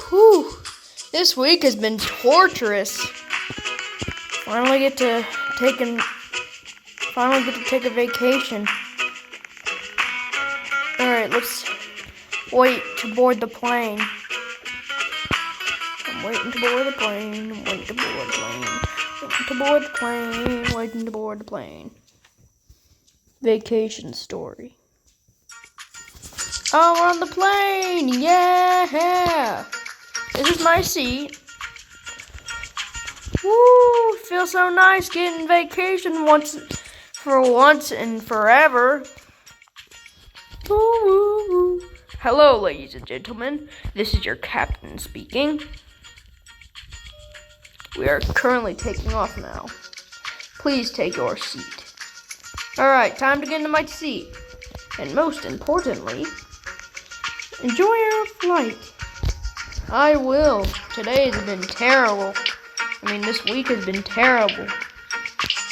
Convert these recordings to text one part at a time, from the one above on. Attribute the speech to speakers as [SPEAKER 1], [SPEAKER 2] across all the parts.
[SPEAKER 1] Whew. This week has been torturous. Finally get to take a vacation. Alright, let's wait to board the plane. I'm waiting to board the plane. I'm waiting to board the plane. Waiting to board the plane. Waiting to board the plane. Vacation story. Oh, we're on the plane! Yeah! This is my seat. Woo! Feels so nice getting vacation once and forever. Woo, woo, woo. Hello, ladies and gentlemen. This is your captain speaking. We are currently taking off now. Please take your seat. Alright, time to get into my seat. And most importantly, enjoy your flight. I will. Today has been terrible. This week has been terrible.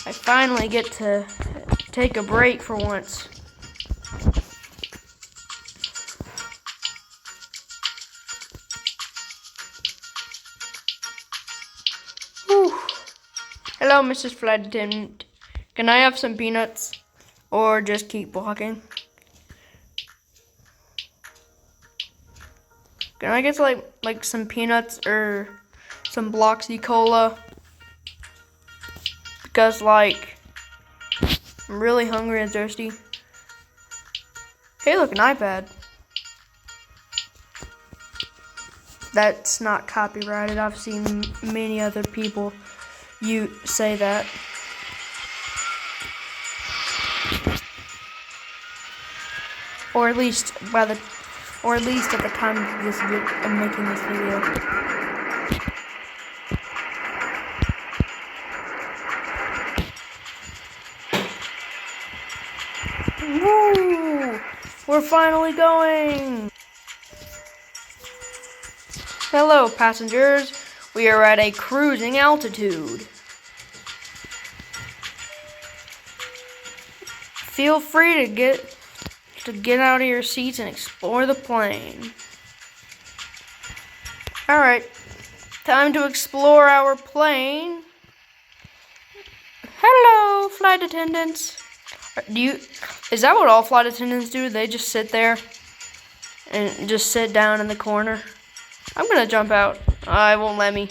[SPEAKER 1] I finally get to take a break for once. Whew. Hello, Mrs. Flight Attendant. Can I have some peanuts? Or just keep walking? Can I get like some peanuts or some Bloxy Cola? Because I'm really hungry and thirsty. Hey, look, an iPad. That's not copyrighted. I've seen many other people say that. Or at least at the time of making this video. Woo! We're finally going! Hello, passengers. We are at a cruising altitude. Feel free to get out of your seats and explore the plane. Alright, time to explore our plane. Hello, flight attendants. Is that what all flight attendants do? They just sit there and just sit down in the corner? I'm gonna jump out. It won't let me.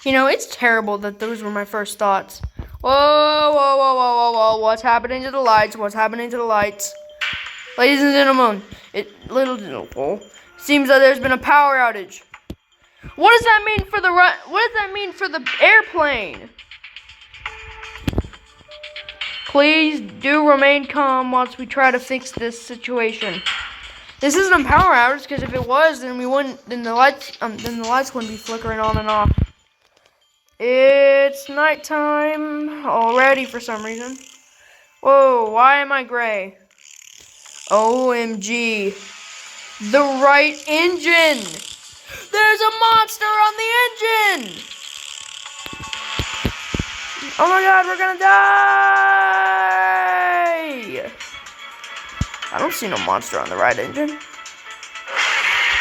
[SPEAKER 1] It's terrible that those were my first thoughts. Whoa. What's happening to the lights? Ladies and gentlemen, it seems that there's been a power outage. What does that mean for the airplane? Please do remain calm whilst we try to fix this situation. This isn't a power outage, because if it was, then the lights wouldn't be flickering on and off. It's nighttime already for some reason. Whoa, why am I gray? OMG. The right engine! There's a monster on the engine! Oh my god, we're gonna die! I don't see no monster on the right engine.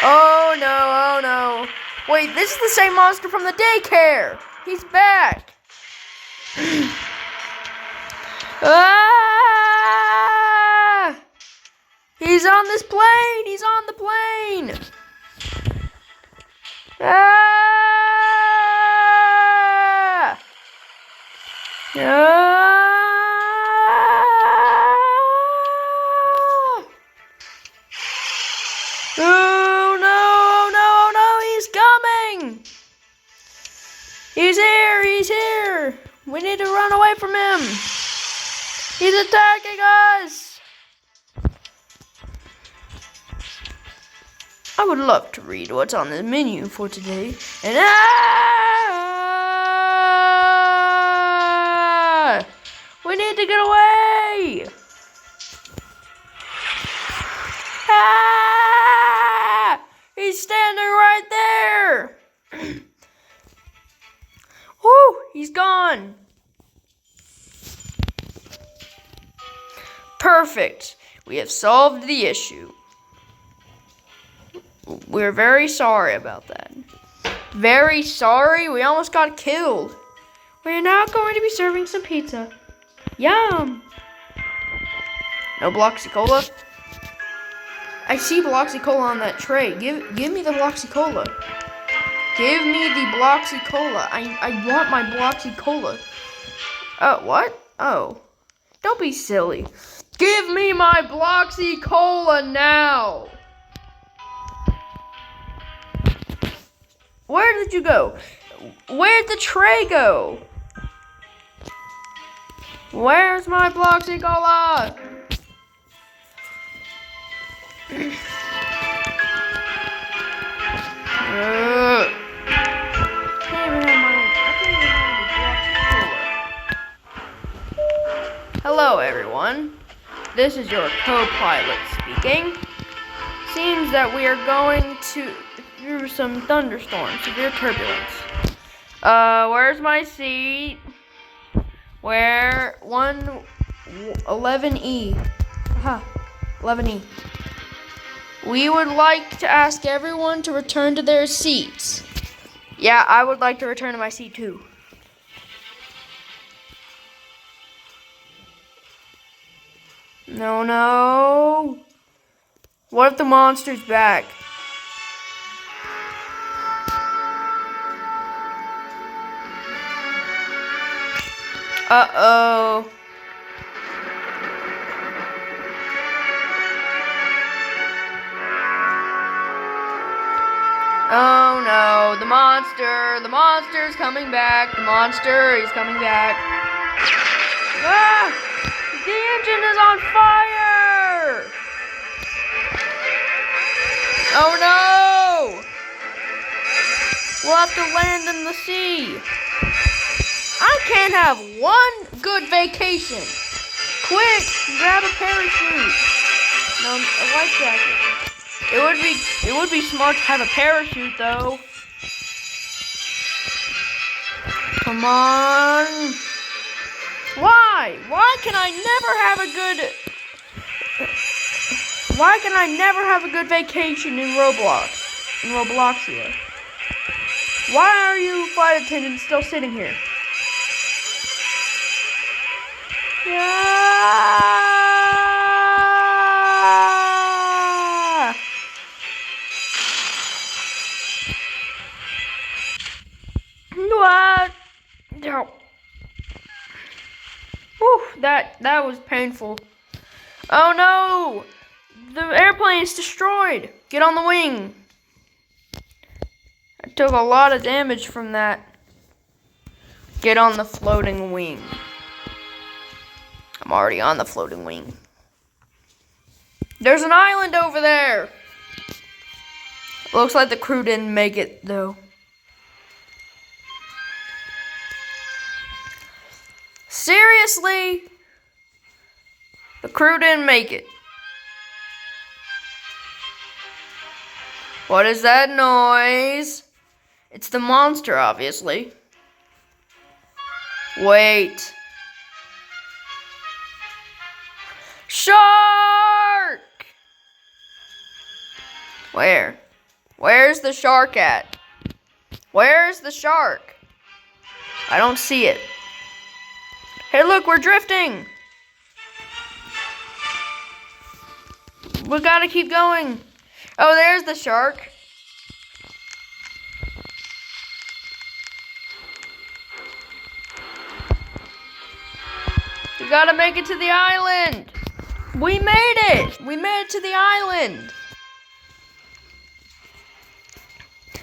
[SPEAKER 1] Oh no. Wait, this is the same monster from the daycare! He's back! Ah! He's on this plane! He's on the plane! Ah! Ah! Oh no, he's coming! He's here! We need to run away from him! He's attacking us! I would love to read what's on the menu for today. And we need to get away! He's standing right there! Whew, he's gone. Perfect. We have solved the issue. We're very sorry about that. Very sorry. We almost got killed. We're now going to be serving some pizza. Yum. No Bloxy Cola. I see Bloxy Cola on that tray. Give me the Bloxy Cola. Give me the Bloxy Cola. I want my Bloxy Cola. What? Oh. Don't be silly. Give me my Bloxy Cola now. Where did you go? Where'd the tray go? Where's my Bloxy Cola? Hello everyone, this is your co-pilot speaking. Seems that we are going through some thunderstorms, severe turbulence. Where's my seat? Where? 11E. Aha, 11E. We would like to ask everyone to return to their seats. Yeah, I would like to return to my seat too. No. What if the monster's back? Uh-oh. Oh no, the monster's coming back. The monster is coming back. Ah! The engine is on fire! Oh no! We'll have to land in the sea. I can't have one good vacation. Quick, grab a parachute. No, a life jacket. It would be smart to have a parachute though. Come on. Why? Why can I never have a good vacation in Roblox? In Robloxia? Why are you flight attendants still sitting here? Yeah. What? No. Whew, that was painful. Oh no! The airplane is destroyed. Get on the wing. I took a lot of damage from that. Get on the floating wing. I'm already on the floating wing. There's an island over there. Looks like the crew didn't make it though. Seriously? The crew didn't make it. What is that noise? It's the monster, obviously. Wait. Shark! Where? Where's the shark at? Where's the shark? I don't see it. Hey, look, we're drifting. We gotta keep going. Oh, there's the shark. We gotta make it to the island. We made it. We made it to the island.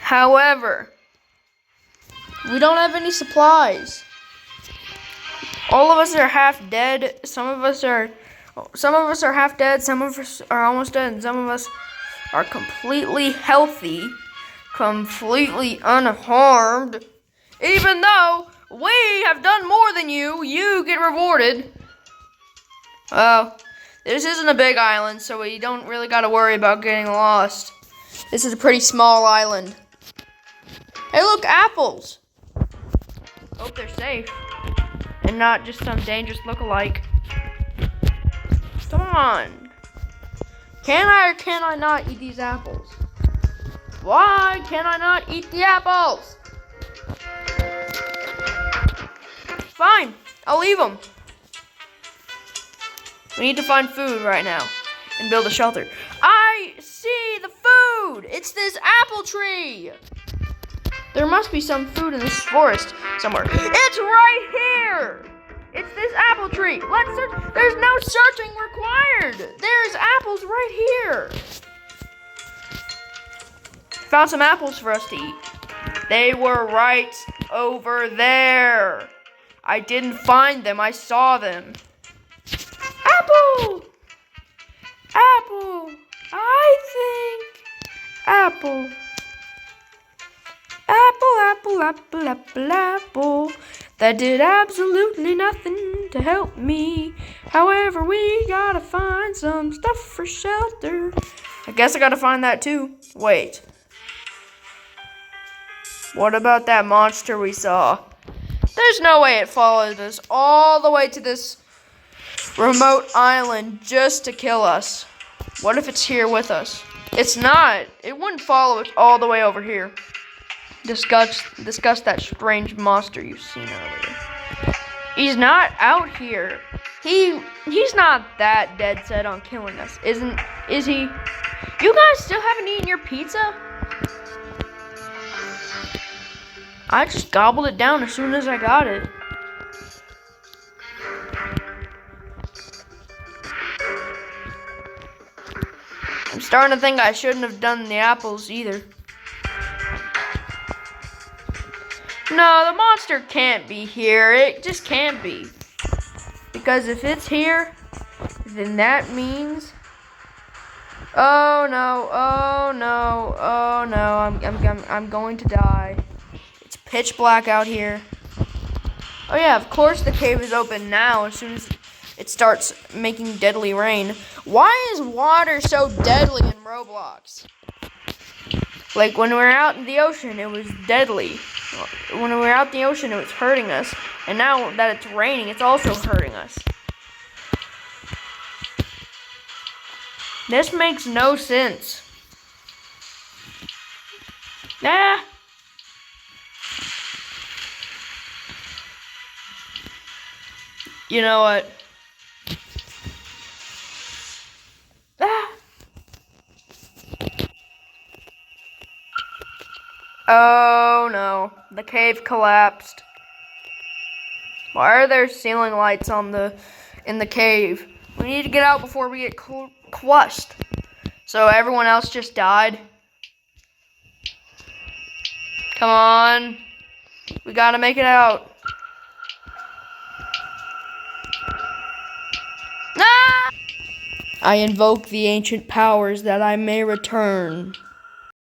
[SPEAKER 1] However, we don't have any supplies. All of us are half dead. Some of us are half dead. Some of us are almost dead. And some of us are completely healthy, completely unharmed. Even though we have done more than you, you get rewarded. This isn't a big island, so we don't really got to worry about getting lost. This is a pretty small island. Hey, look, apples. Hope they're safe. And not just some dangerous look-alike. Come on. Can I or can I not eat these apples? Why can I not eat the apples? Fine, I'll leave them. We need to find food right now and build a shelter. I see the food! It's this apple tree! There must be some food in this forest somewhere. It's right here! It's this apple tree. Let's search. There's no searching required. There's apples right here. Found some apples for us to eat. They were right over there. I didn't find them. I saw them. Apple! Apple! I think apple. Apple. That did absolutely nothing to help me. However, we gotta find some stuff for shelter. I guess I gotta find that too. Wait. What about that monster we saw? There's no way it followed us all the way to this remote island just to kill us. What if it's here with us? It's not. It wouldn't follow us all the way over here. Discuss that strange monster you've seen earlier. He's not out here. He's not that dead set on killing us, is he? You guys still haven't eaten your pizza? I just gobbled it down as soon as I got it. I'm starting to think I shouldn't have done the apples either. No, the monster can't be here. It just can't be. Because if it's here, then that means... Oh no, I'm going to die. It's pitch black out here. Oh yeah, of course the cave is open now as soon as it starts making deadly rain. Why is water so deadly in Roblox? Like when we were out in the ocean, it was deadly. When we were out in the ocean, it was hurting us. And now that it's raining, it's also hurting us. This makes no sense. Nah. You know what? Oh no, the cave collapsed. Why are there ceiling lights in the cave? We need to get out before we get crushed. So everyone else just died. Come on. We gotta make it out. Ah! I invoke the ancient powers that I may return.